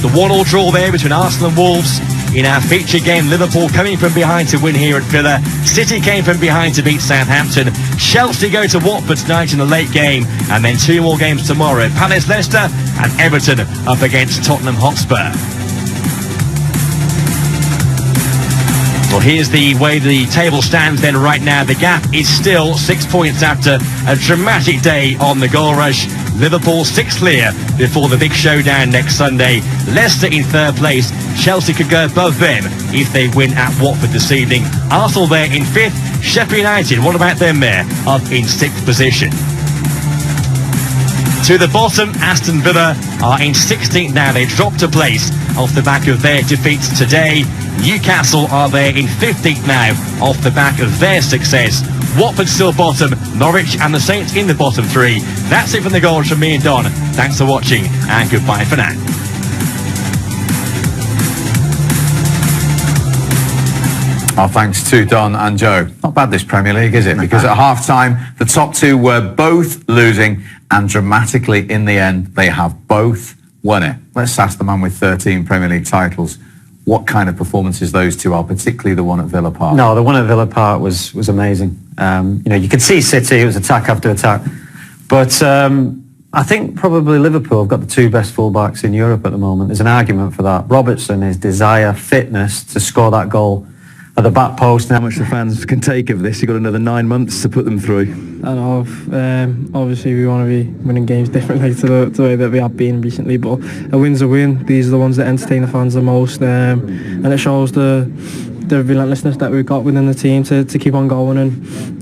The 1-1 draw there between Arsenal and Wolves. In our feature game, Liverpool coming from behind to win here at Villa. City came from behind to beat Southampton. Chelsea go to Watford tonight in the late game. And then 2 more games tomorrow. Palace, Leicester and Everton up against Tottenham Hotspur. Well, here's the way the table stands then right now. The gap is still 6 points after a dramatic day on the goal rush. Liverpool 6 clear before the big showdown next Sunday. Leicester in 3rd place. Chelsea could go above them if they win at Watford this evening. Arsenal there in 5th. Sheffield United, what about them there? Up in 6th position. To the bottom, Aston Villa are in 16th now. They dropped a place off the back of their defeats today. Newcastle are there in 15th now off the back of their success. Watford still bottom, Norwich and the Saints in the bottom 3. That's it from the goals from me and Don. Thanks for watching and goodbye for now. Our thanks to Don and Joe. Not bad this Premier League, is it? Because at half-time, the top 2 were both losing, and dramatically in the end, they have both won it. Let's ask the man with 13 Premier League titles what kind of performances those two are, particularly the one at Villa Park. No, the one at Villa Park was amazing. You could see City, it was attack after attack. But I think probably Liverpool have got the 2 best fullbacks in Europe at the moment. There's an argument for that. Robertson, his desire, fitness to score that goal at the back post. How much the fans can take of this? You've got another 9 months to put them through. I know, obviously we want to be winning games differently to the way that we have been recently, but a win's a win. These are the ones that entertain the fans the most, and it shows the relentlessness that we've got within the team to keep on going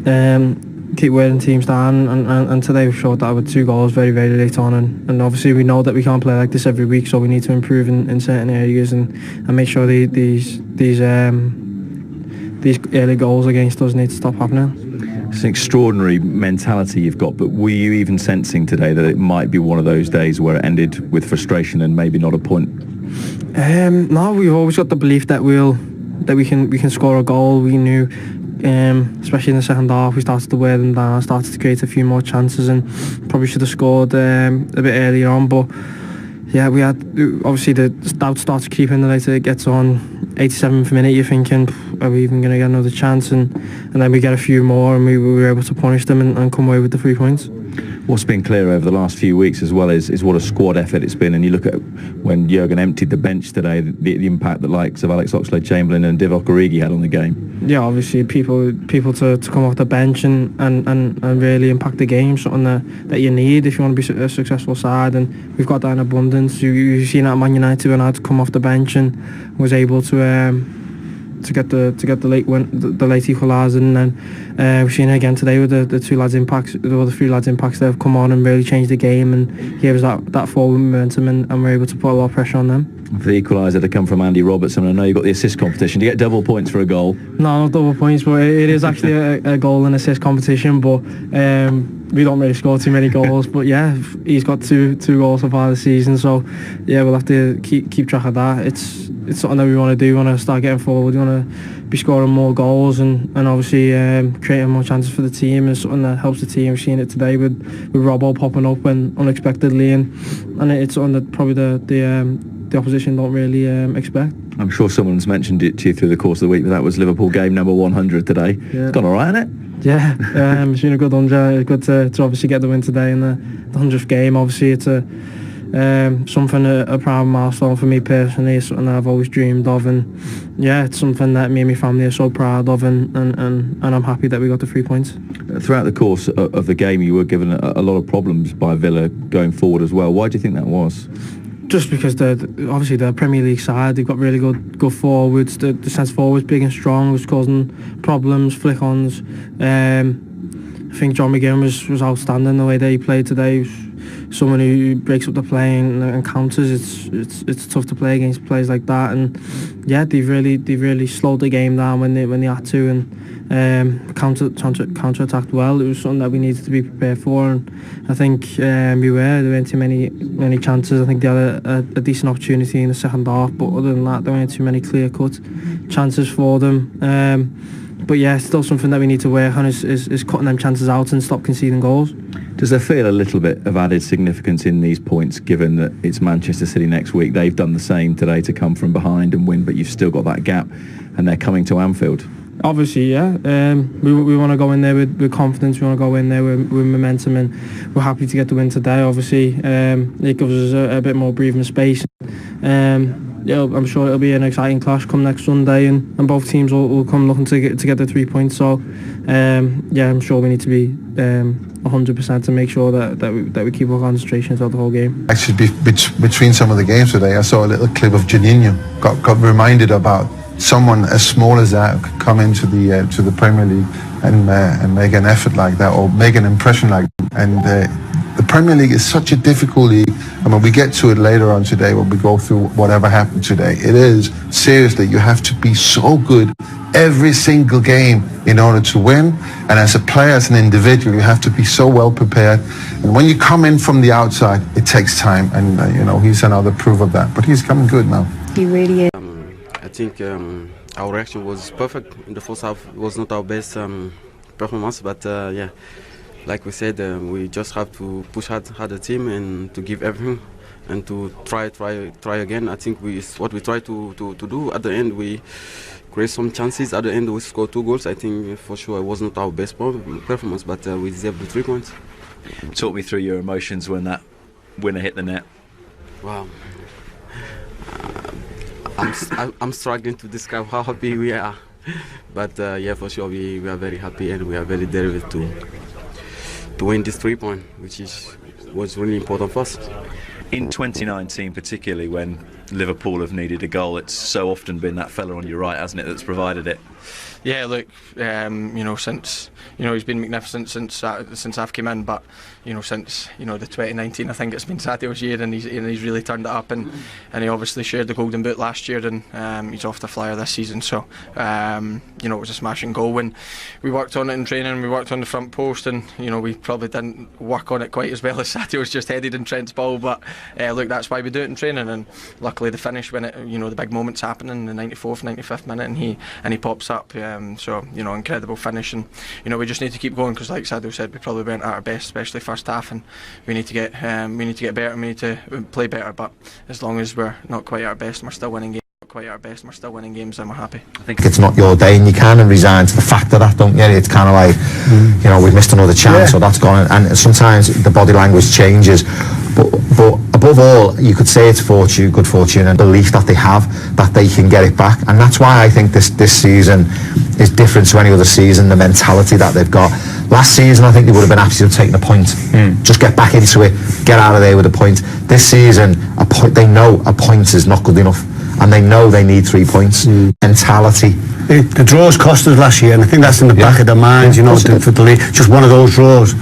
and keep wearing teams down, and today we showed that with 2 goals very, very late on, and obviously we know that we can't play like this every week, so we need to improve in certain areas and make sure these early goals against us need to stop happening. It's an extraordinary mentality you've got, but were you even sensing today that it might be one of those days where it ended with frustration and maybe not a point? No, we've always got the belief that we can score a goal. We knew, especially in the second half, we started to wear them down, started to create a few more chances, and probably should have scored a bit earlier on, but yeah, we had, obviously the doubts start to creep in the later it gets on. 87th minute, you're thinking, are we even going to get another chance? And then we get a few more, and we were able to punish them and come away with the 3 points. What's been clear over the last few weeks as well is what a squad effort it's been, and you look at when Jurgen emptied the bench today, the impact that likes of Alex Oxlade-Chamberlain and Divock Origi had on the game. Yeah, obviously people to come off the bench and really impact the game, something that you need if you want to be a successful side, and we've got that in abundance. You've seen that at Man United when I had to come off the bench and was able to get the late win, the late equaliser, and then we've seen it again today with the 2 lads' impacts, or the 3 lads' impacts that have come on and really changed the game and gave us that forward momentum, and we're able to put a lot of pressure on them. For the equaliser to come from Andy Robertson, I know you've got the assist competition. Do you get double points for a goal? No, not double points, but it is actually a goal and assist competition, but we don't really score too many goals. But yeah, he's got two goals so far this season, so yeah, we'll have to keep track of that. It's something that we want to do. We want to start getting forward. We want to be scoring more goals and obviously creating more chances for the team, and something that helps the team. We've seen it today with Robbo popping up when unexpectedly, and it's something that probably the opposition don't really expect. I'm sure someone's mentioned it to you through the course of the week, but that was Liverpool game number 100 today. Yeah. It's gone all right, hasn't it? Yeah, it's been a good 100. It's good to obviously get the win today in the 100th game. Obviously, it's a proud milestone for me personally. It's something that I've always dreamed of, and yeah, it's something that me and my family are so proud of, and I'm happy that we got the 3 points. Throughout the course of the game, you were given a lot of problems by Villa going forward as well. Why do you think that was? Just because obviously the Premier League side, they've got really good forwards. The centre forwards big and strong, was causing problems, flick-ons. I think John McGinn was outstanding the way that he played today. Someone who breaks up the play and counters. It's tough to play against players like that, and yeah, they've really slowed the game down when they had to, and counter attacked well. It was something that we needed to be prepared for, and I think there weren't too many chances. I think they had a decent opportunity in the second half, but other than that, there weren't too many clear cut chances for them. But yeah, still something that we need to work on is cutting them chances out and stop conceding goals. Do Does there feel a little bit of added significance in these points, given that it's Manchester City next week? They've done the same today to come from behind and win, but you've still got that gap, and they're coming to Anfield. Obviously, yeah. We want to go in there with confidence. We want to go in there with momentum, and we're happy to get the win today. Obviously, it gives us a bit more breathing space. I'm sure it'll be an exciting clash come next Sunday, and both teams will come looking to get the 3 points. So, I'm sure we need to be 100% to make sure that we keep our concentration throughout the whole game. Actually, between some of the games today, I saw a little clip of Juninho. Got reminded about someone as small as that could come into the Premier League and make an effort like that, or make an impression like that. And the Premier League is such a difficult league. I mean, we get to it later on today when we go through whatever happened today. It is, seriously, you have to be so good every single game in order to win. And as a player, as an individual, you have to be so well prepared. And when you come in from the outside, it takes time. And, he's another proof of that. But he's coming good now. He really is. I think our reaction was perfect in the first half. It was not our best performance, but like we said, we just have to push hard the team and to give everything and to try again. I think it's what we try to do. At the end, we create some chances. At the end, we scored 2 goals. I think for sure it was not our best performance, but we deserved the 3 points. Talk me through your emotions when that winner hit the net. Wow. I'm struggling to describe how happy we are, but for sure we are very happy, and we are very determined to win this 3 point, which was really important for us. In 2019 particularly, when Liverpool have needed a goal, it's so often been that fella on your right, hasn't it, that's provided it? Yeah, look, since he's been magnificent since I've come in, but since the 2019, I think it's been Sadio's year, and he's really turned it up, and he obviously shared the Golden Boot last year, and he's off the flyer this season. So it was a smashing goal. When we worked on it in training, we worked on the front post, and we probably didn't work on it quite as well as Sadio's just headed in Trent's ball. But look, that's why we do it in training, and luckily the finish when it the big moment's happening in the 94th, 95th minute, and he pops up. Incredible finish, and we just need to keep going, because like Sadio said, we probably weren't at our best, especially first half, and we need to get better, and we need to play better. But as long as we're not quite at our best, and we're still winning games, then we're happy. I think it's not your day, and you kind of resign to the fact of that, don't you? It's kind of like, we've missed another chance, so that's gone, and sometimes the body language changes. But above all, you could say it's good fortune and belief that they have, that they can get it back. And that's why I think this season is different to any other season, the mentality that they've got. Last season, I think they would have been happy to have taken a point. Just get back into it, get out of there with a point. This season, they know a point is not good enough, and they know they need 3 points. Mentality. The draws cost us last year, and I think that's in the back of their minds, for the league. Just one of those draws,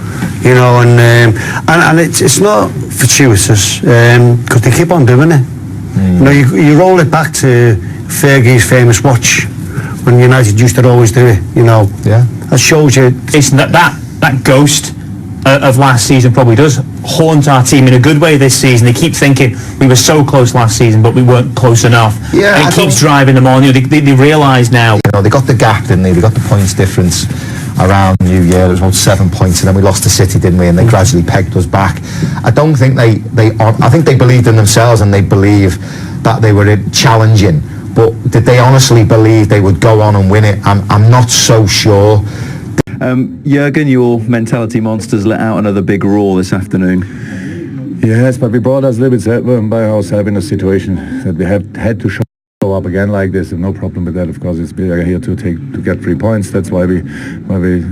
and it's not fortuitous, because they keep on doing it. You roll it back to Fergie's famous watch, when United used to always do it. That shows you. It's that ghost of last season probably does haunt our team in a good way this season. They keep thinking we were so close last season, but we weren't close enough. And it keeps driving them on. They realise now. They got the gap, didn't they? They got the points difference around New Year. There was about 7 points, and then we lost to City, didn't we? And they gradually pegged us back. I don't think I think they believed in themselves, and they believe that they were challenging. But did they honestly believe they would go on and win it? I'm not so sure. Jurgen, your mentality monsters let out another big roar this afternoon. Yes, but we brought us a little bit by ourselves in a situation that we had to show up again like this, and no problem with that. Of course, we are here to get 3 points. That's why we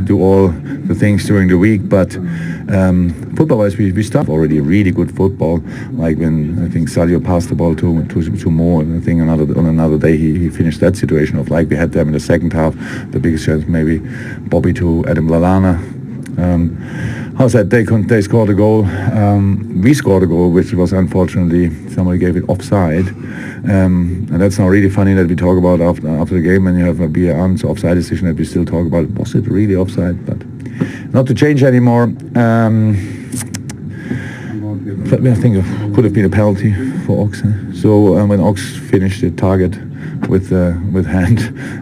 do all the things during the week. But football-wise, we start already really good football. Like when I think Sadio passed the ball to Mo, and I think on another day he finished that situation of like we had them in the second half. The biggest chance maybe Bobby to Adam Lallana. They scored a goal. We scored a goal, which was unfortunately somebody gave it offside, and that's now really funny that we talk about after the game, and you have a VAR offside decision that we still talk about. Was it really offside? But not to change anymore. I think it could have been a penalty. for Ox. So when Ox finished the target with hand,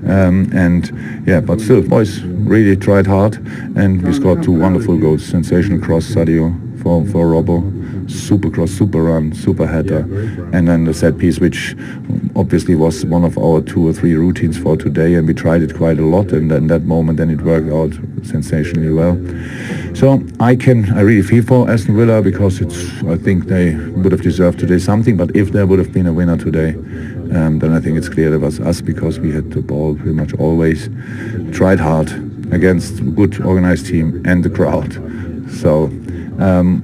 and yeah, but still, boys really tried hard, and we scored 2 wonderful goals. Sensational cross, Sadio for Robbo. Super cross, super run, super header, and then the set piece, which obviously was one of our 2 or 3 routines for today, and we tried it quite a lot, and then that moment, then it worked out sensationally well. So I really feel for Aston Villa, because I think they would have deserved today something, but if there would have been a winner today, then I think it's clear it was us, because we had the ball pretty much always, tried hard against a good organized team and the crowd. So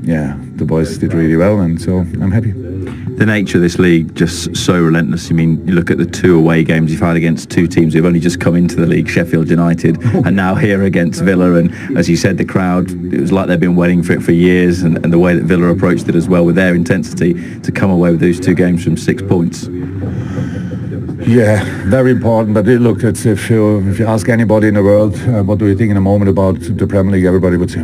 yeah, the boys did really well, and so I'm happy. The nature of this league just so relentless. I mean, you look at the 2 away games you've had against 2 teams who've only just come into the league, Sheffield United, and now here against Villa. And as you said, the crowd, it was like they've been waiting for it for years, and the way that Villa approached it as well with their intensity to come away with those 2 games from 6 points. Yeah, very important. But look, it's, if you ask anybody in the world, what do you think in a moment about the Premier League, everybody would say,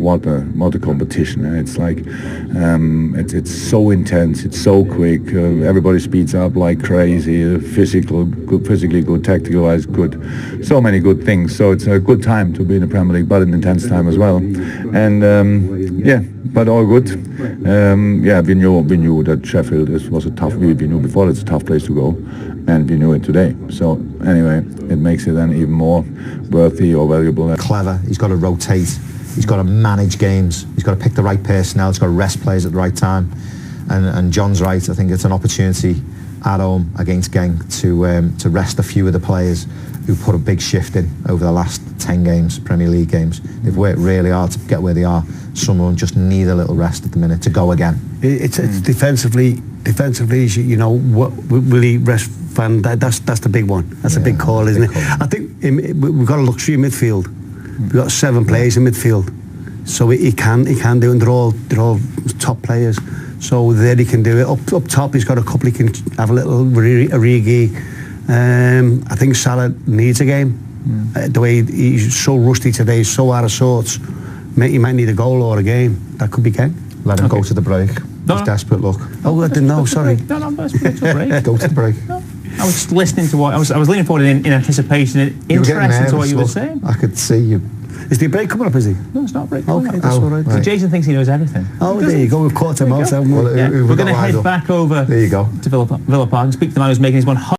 what a competition. It's like it's so intense, it's so quick, everybody speeds up like crazy, physically good, tactical wise good, so many good things. So it's a good time to be in the Premier League, but an intense time as well. And yeah, but all good. Yeah, we knew that Sheffield was a tough, we knew before it's a tough place to go, and we knew it today. So anyway, it makes it then even more worthy or valuable. Clever, he's got to rotate. He's got to manage games. He's got to pick the right personnel. He's got to rest players at the right time. And John's right. I think it's an opportunity at home against Genk to rest a few of the players who put a big shift in over the last 10 games, Premier League games. They've worked really hard to get where they are. Some of them just need a little rest at the minute to go again. It's defensively, you know, will he rest Van Dijk? That's the big one. That's a big call, isn't it? I think we've got a luxury in midfield. We've got 7 players in midfield, so he can do, and they're all top players. So there he can do it. Up top, he's got a couple. He can have a little Origi. I think Salah needs a game. The way he's so rusty today, he's so out of sorts. He might need a goal or a game. That could be Genk. Let him go to the break. He's desperate. Look. Oh, I didn't know. Sorry. No, let's go to a break. Go to the break. No. I was just listening to what I was leaning forward in anticipation and interest in what you were saying. I could see you. Is the break coming up, is he? No, it's not a break. Okay, that's all right. So Jason thinks he knows everything. Oh, there you go. We've caught him out. We're going to head back over there you go. to Villa Park and speak to the man who's making his 100th